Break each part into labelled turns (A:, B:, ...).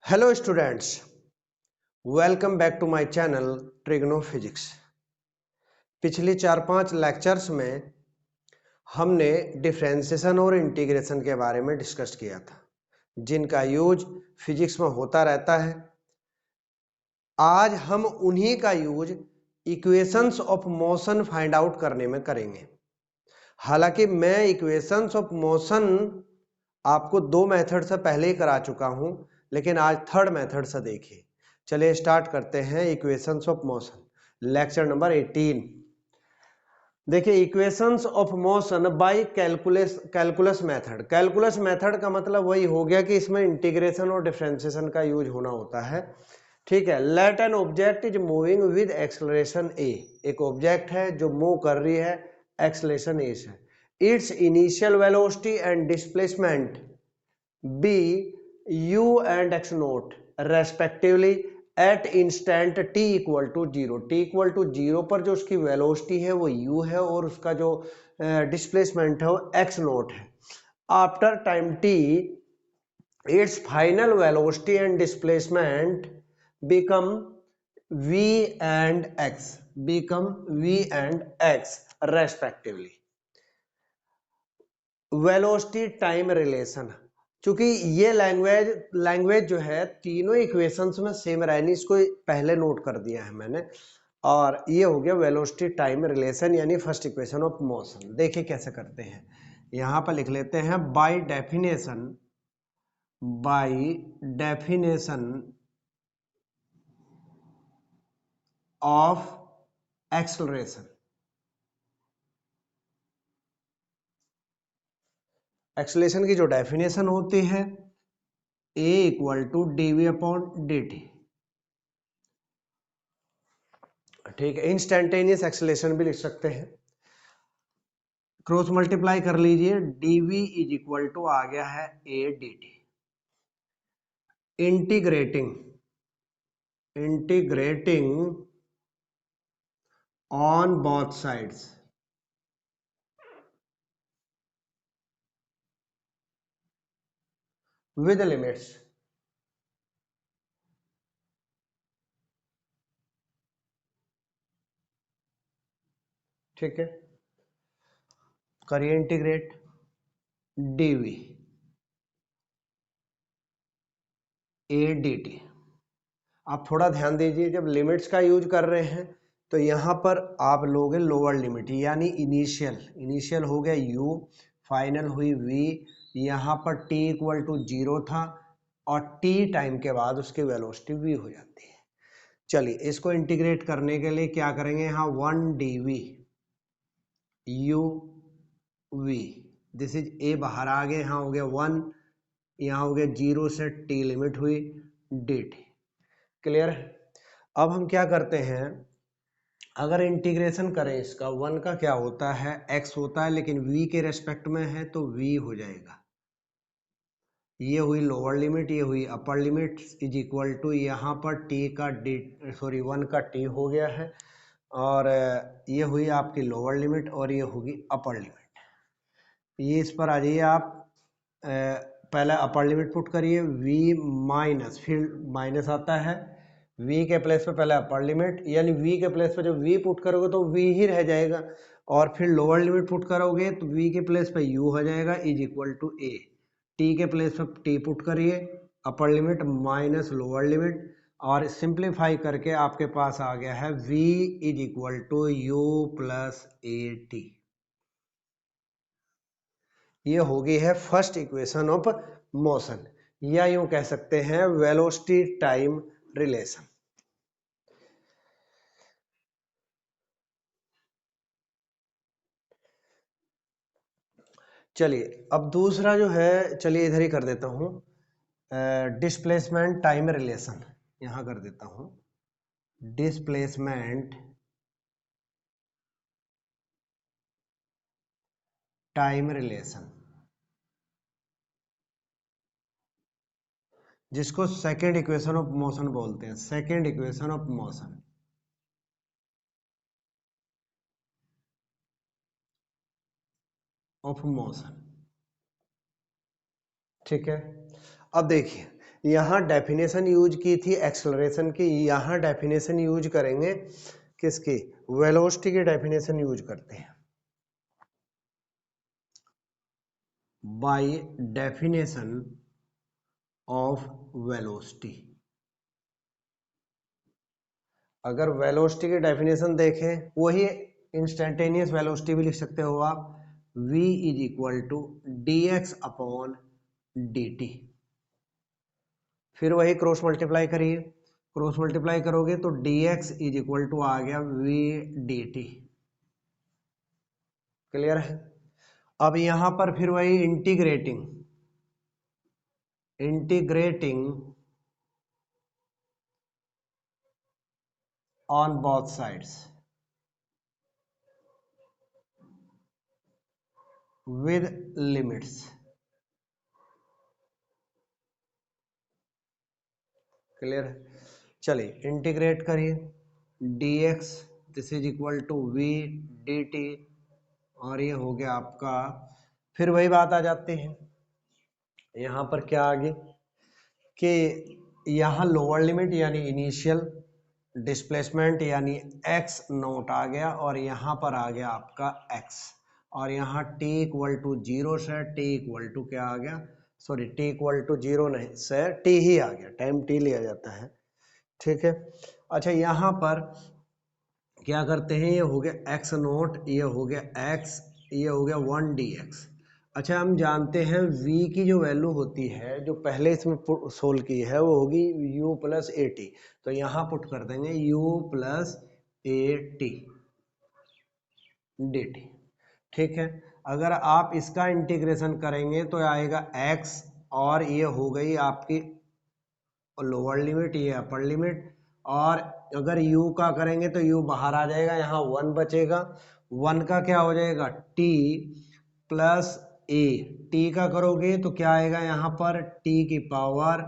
A: Hello students, welcome back to my channel trigno physics. पिछली 4-5 lectures में हमने differentiation और इंटीग्रेशन के बारे में डिस्कस किया था, जिनका यूज फिजिक्स में होता रहता है। आज हम उन्हीं का use equations of motion find out करने में करेंगे। हालांकि मैं इक्वेशंस ऑफ मोशन आपको 2 मेथड से पहले ही करा चुका हूं, लेकिन आज थर्ड मेथड से देखिए। चलिए स्टार्ट करते हैं equations of motion, lecture number 18। देखिए, equations of motion by calculus method. Calculus method का मतलब वही हो गया कि इसमें इंटीग्रेशन और डिफरेंशिएशन का यूज होना होता है। ठीक है। Let an object is moving with acceleration A. एक ऑब्जेक्ट है जो मूव कर रही है, एक्सेलरेशन ए से। Its initial velocity and displacement be u and x naught respectively at instant t equal to 0। t equal to 0 पर जो उसकी वेलोसिटी है वो u है और उसका जो डिस्प्लेसमेंट है वो x नोट है। After time t its final velocity and displacement become v and x respectively। Velocity time relation, क्योंकि ये लैंग्वेज जो है तीनों इक्वेशंस में सेम रहनी, इसको पहले नोट कर दिया है मैंने। और ये हो गया वेलोसिटी टाइम रिलेशन, यानी फर्स्ट इक्वेशन ऑफ मोशन। देखिए कैसे करते हैं, यहां पर लिख लेते हैं by definition of acceleration. Acceleration की जो डेफिनेशन होती है a equal to dv upon dt। ठीक है। इंस्टेंटेनियस एक्सेलरेशन भी लिख सकते हैं। क्रॉस मल्टीप्लाई कर लीजिए, dv इज इक्वल टू आ गया है a dt। Integrating on both sides with limits. ठीक है, करिए इंटीग्रेट dv a dt। आप थोड़ा ध्यान दीजिए, जब लिमिट्स का यूज कर रहे हैं तो यहां पर आप लोगे लोअर लिमिट, यानी इनिशियल हो गया u, फाइनल हुई v। यहां पर t इक्वल टू 0 था और t टाइम के बाद उसकी वेलोसिटी v हो जाती है। चलिए इसको इंटीग्रेट करने के लिए क्या करेंगे, यहाँ 1 dv u v, this is a बाहर आ गए, यहाँ हो गया 1, यहाँ हो गया 0 से t लिमिट हुई dt। क्लियर है। अब हम क्या करते हैं, अगर इंटीग्रेशन करें इसका, 1 का क्या होता है x होता है, लेकिन v के रेस्पेक्ट में है तो v हो जाएगा। ये हुई लोअर लिमिट, ये हुई upper limit, is equal to यहाँ पर t का 1 का t हो गया है, और ये हुई आपकी लोअर लिमिट और ये होगी अपर लिमिट। ये इस पर आ जाइए आप, पहले अपर लिमिट पुट करिए, v माइनस, फिर माइनस आता है, v के प्लेस पे पहले अपर लिमिट, यानी v के प्लेस पे जब v पुट करोगे तो v ही रह जाएगा, और फिर लोअर लिमिट पुट करोगे तो v के प्लेस पे u हो जाएगा is equal to a। t के प्लेस पे t पुट करिए, upper limit minus lower limit, और सिंप्लीफाई करके आपके पास आ गया है v is equal to u plus a t. ये हो गई है फर्स्ट इक्वेशन ऑफ मोशन, या यूं कह सकते हैं वेलोसिटी टाइम रिलेशन। चलिए अब दूसरा जो है, चलिए इधर ही कर देता हूं, डिस्प्लेसमेंट टाइम रिलेशन। यहां कर देता हूं डिस्प्लेसमेंट टाइम रिलेशन, जिसको सेकेंड इक्वेशन ऑफ मोशन बोलते हैं। सेकेंड इक्वेशन ऑफ मोशन, ठीक है। अब देखिए, यहाँ डेफिनेशन यूज की थी एक्सेलरेशन की, यहाँ डेफिनेशन यूज करेंगे किसकी, वेलोसिटी की डेफिनेशन यूज करते हैं। बाय डेफिनेशन ऑफ वेलोसिटी, अगर वेलोसिटी की डेफिनेशन देखें, वही इंस्टेंटेनियस वेलोसिटी भी लिख सकते हो आप, v is equal to D X upon D T. फिर वही क्रॉस मल्टीप्लाई करिए, क्रॉस मल्टीप्लाई करोगे तो D X is equal to आ गया वी डी टी। क्लियर है। अब यहां पर फिर वही integrating, integrating on both sides with limits. Clear है। चलिए इंटीग्रेट करिए, d x this is equal to v d t, और ये हो गया आपका। फिर वही बात आ जाती है, यहाँ पर क्या आ गई कि यहाँ लोअर लिमिट यानी इनिशियल डिस्प्लेसमेंट यानी एक्स नोट आ गया, और यहाँ पर आ गया आपका एक्स, और यहाँ t इक्वल टू जीरो से t इक्वल टू क्या आ गया, sorry t equal to zero नहीं से t ही आ गया, टाइम t लिया जाता है। ठीक है। अच्छा यहाँ पर क्या करते हैं, ये हो गया एक्स नोट, ये हो गया एक्स, ये हो गया वन डी एक्स। अच्छा हम जानते हैं v की जो वैल्यू होती है, जो पहले इसमें सोल्व की है, वो होगी u प्लस ए टी। तो यहाँ पुट कर देंगे u plus a T D T. ठीक है। अगर आप इसका इंटीग्रेशन करेंगे तो आएगा x, और ये हो गई आपकी लोअर लिमिट, ये अपर लिमिट, और अगर u का करेंगे तो u बाहर आ जाएगा, यहाँ 1 बचेगा, 1 का क्या हो जाएगा t प्लस ए, टी का करोगे तो क्या आएगा यहाँ पर t की पावर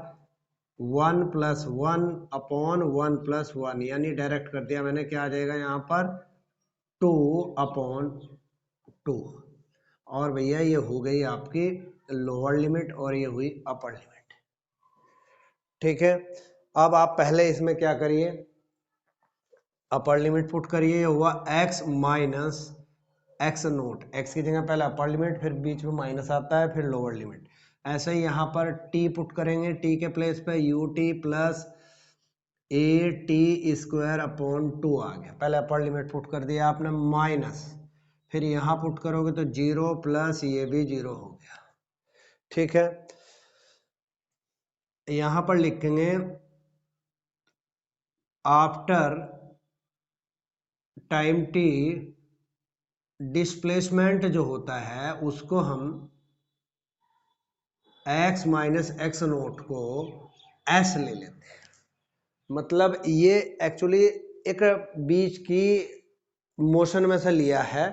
A: 1 प्लस 1 अपॉन 1 प्लस 1, यानी डायरेक्ट कर दिया मैंने, क्या आ जाएगा यहाँ पर 2 अपॉन 2। और भैया ये हो गई आपकी लोअर लिमिट, और ये हुई अपर लिमिट। ठीक है। अब आप पहले इसमें क्या करिए, अपर लिमिट पुट करिए, हुआ x minus x note, x की जगह पहले अपर लिमिट, फिर बीच में माइनस आता है, फिर लोअर लिमिट। ऐसे ही यहाँ पर t पुट करेंगे, t के प्लेस पे U T plus a T square upon 2 आ गया, पहले अपर लिमिट पुट कर दिया आपने, माइनस फिर यहाँ पुट करोगे तो जीरो प्लस ये भी जीरो हो गया। ठीक है। यहाँ पर लिखेंगे आफ्टर टाइम टी डिस्प्लेसमेंट जो होता है उसको हम x माइनस एक्स नोट को s ले लेते हैं। मतलब ये एक्चुअली एक बीच की मोशन में से लिया है,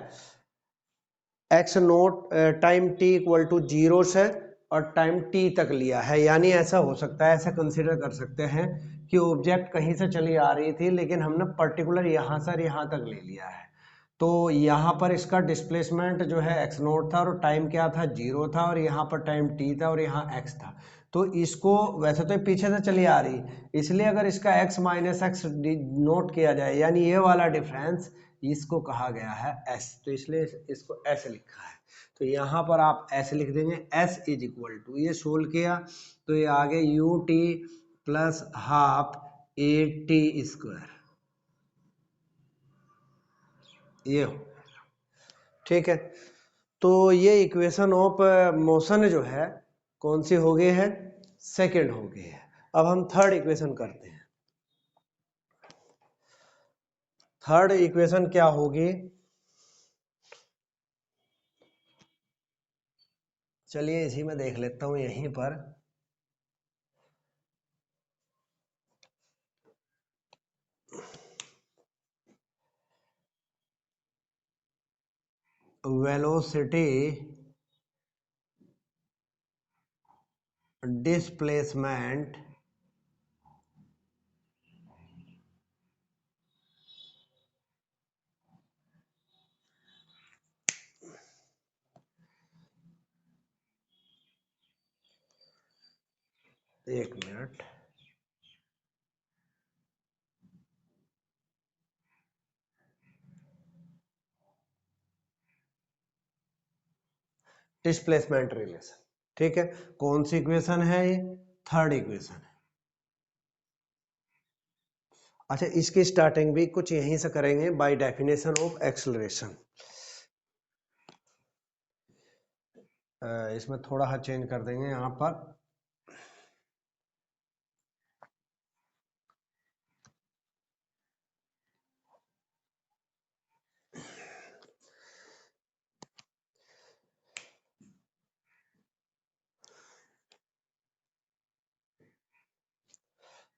A: x naught time t equal to zero से और टाइम t तक लिया है, यानी ऐसा हो सकता है, ऐसा कंसिडर कर सकते हैं कि ऑब्जेक्ट कहीं से चली आ रही थी, लेकिन हमने पर्टिकुलर यहाँ से यहाँ तक ले लिया है। तो यहाँ पर इसका डिस्प्लेसमेंट जो है एक्स नोट था, और टाइम क्या था जीरो था, और यहाँ पर टाइम t था, और यहाँ x था। तो इसको वैसे तो पीछे से चली आ रही, इसलिए अगर इसका x माइनस एक्स नोट किया जाए, यानी ये वाला डिफरेंस, इसको कहा गया है s, तो इसलिए इसको s लिखा है। तो यहाँ पर आप s लिख देंगे, s इज इक्वल टू, ये सोल्व किया तो ये आगे U T plus half A T square, ये हो। ठीक है। तो ये इक्वेशन ऑफ मोशन जो है कौन सी हो गई है, सेकंड हो गई है। अब हम थर्ड इक्वेशन करते हैं। थर्ड इक्वेशन क्या होगी, चलिए इसी में देख लेता हूं यहीं पर। वेलोसिटी डिस्प्लेसमेंट एक मिनट, डिस्प्लेसमेंट रिलेशन, ठीक है। कौन सी इक्वेशन है ये? थर्ड इक्वेशन है। अच्छा, इसकी स्टार्टिंग भी कुछ यहीं से करेंगे, बाय डेफिनेशन ऑफ एक्सेलरेशन। इसमें थोड़ा सा चेंज कर देंगे यहाँ पर।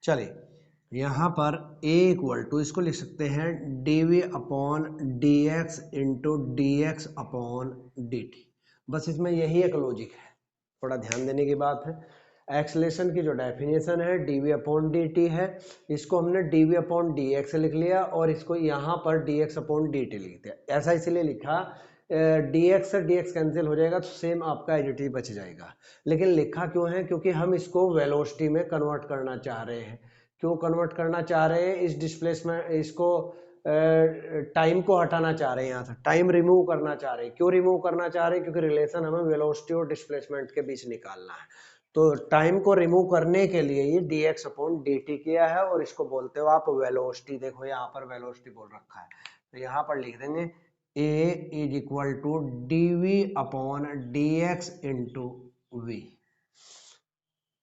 A: चलिए, यहाँ पर a इक्वल टू, इसको लिख सकते हैं dv upon dx into dx upon dt। बस इसमें यही एक लॉजिक है, थोड़ा ध्यान देने की बात है। एक्सलेशन की जो डेफिनेशन है dv अपॉन dt है, इसको हमने dv अपॉन dx लिख लिया और इसको यहाँ पर dx अपॉन dt लिख दिया। ऐसा इसलिए लिखा, dx से dx कैंसिल हो जाएगा तो सेम आपका एज इट इज बच जाएगा। लेकिन लिखा क्यों है? क्योंकि हम इसको वेलोसिटी में कन्वर्ट करना चाह रहे हैं। क्यों कन्वर्ट करना चाह रहे हैं? इस डिस्प्लेसमेंट, इसको टाइम को हटाना चाह रहे हैं, यहाँ से टाइम रिमूव करना चाह रहे हैं। क्यों रिमूव करना चाह रहे हैं? क्योंकि रिलेशन हमें वेलोसिटी और डिस्प्लेसमेंट के बीच निकालना है। तो टाइम को रिमूव करने के लिए ये dx अपॉन dt किया है और इसको बोलते हो आप वेलोसिटी। देखो यहाँ पर वेलोसिटी बोल रखा है, तो यहाँ पर लिख देंगे a is equal to dv upon dx into v।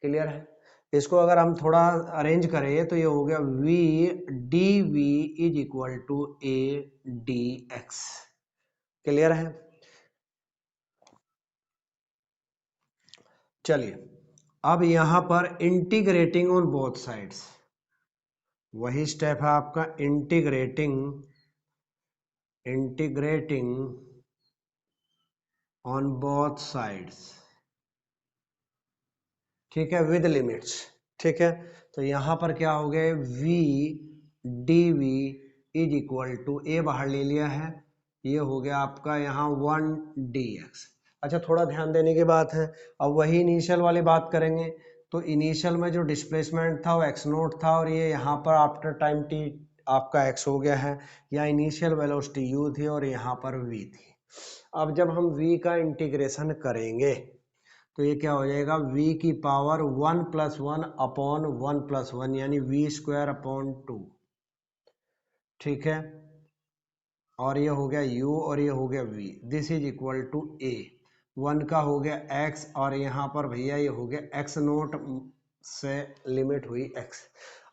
A: Clear है? इसको अगर हम थोड़ा अरेंज करें तो ये हो गया v dv is equal to a dx। Clear है? चलिए, अब यहां पर इंटीग्रेटिंग ऑन बोथ साइड्स, वही स्टेप है आपका, इंटीग्रेटिंग ऑन बोथ साइड्स, ठीक है, विद लिमिट्स। ठीक है, तो यहां पर क्या हो गया, v dv is equal to, a बाहर ले लिया है, ये हो गया आपका यहाँ 1 dx। अच्छा, थोड़ा ध्यान देने की बात है, अब वही इनिशियल वाली बात करेंगे। तो इनिशियल में जो डिस्प्लेसमेंट था वो x नोट था और ये यहाँ पर आफ्टर टाइम t आपका x हो गया है। या इनिशियल वेलोसिटी u थी और यहाँ पर v थी। अब जब हम v का इंटीग्रेशन करेंगे तो ये क्या हो जाएगा, v की पावर 1 प्लस 1 अपॉन 1 प्लस 1 यानी v स्क्वायर अपॉन 2। ठीक है, और ये हो गया u और ये हो गया v, this is equal to a। 1 का हो गया x और यहाँ पर भैया ये हो गया x नोट से लिमिट हुई x।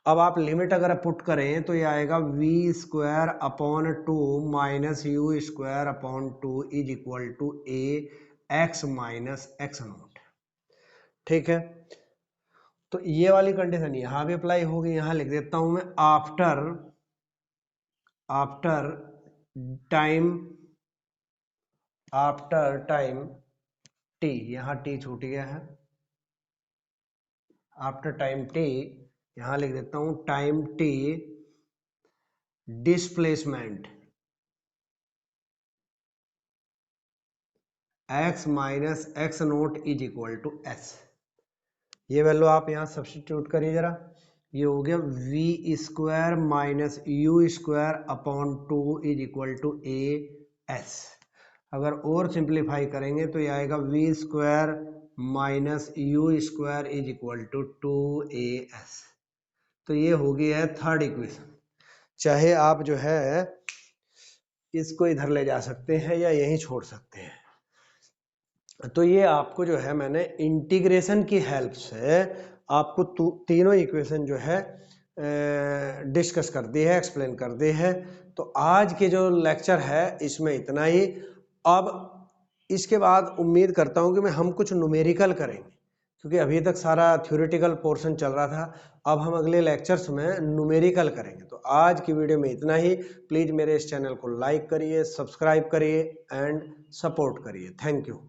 A: अब आप लिमिट अगर पुट करें तो ये आएगा v square upon 2 minus u square upon 2 is equal to a x minus x naught. ठीक है, तो ये वाली कंडीशन यहां भी अप्लाई होगी। यहां लिख देता हूं मैं आफ्टर टाइम t, यहां t छूट गया है, आफ्टर टाइम t यहां लिख देता हूं time t displacement x minus x naught is equal to s। ये वैल्यू आप यहाँ सब्स्टिट्यूट करिए जरा, ये हो गया v square minus u square upon 2 is equal to a s. अगर और सिंप्लीफाई करेंगे तो ये आएगा v square minus u square is equal to 2as। तो ये हो गया है थर्ड इक्वेशन। चाहे आप जो है इसको इधर ले जा सकते हैं या यहीं छोड़ सकते हैं। तो ये आपको जो है मैंने इंटीग्रेशन की हेल्प से आपको तीनों इक्वेशन जो है डिस्कस कर दी है, एक्सप्लेन कर दी है। तो आज के जो लेक्चर है इसमें इतना ही। अब इसके बाद उम्मीद करता हूं कि हम कुछ न्यूमेरिकल करेंगे, क्योंकि अभी तक सारा थ्योरेटिकल पोर्शन चल रहा था। अब हम अगले लेक्चर्स में न्यूमेरिकल करेंगे। तो आज की वीडियो में इतना ही। प्लीज़ मेरे इस चैनल को लाइक करिए, सब्सक्राइब करिए एंड सपोर्ट करिए। Thank you.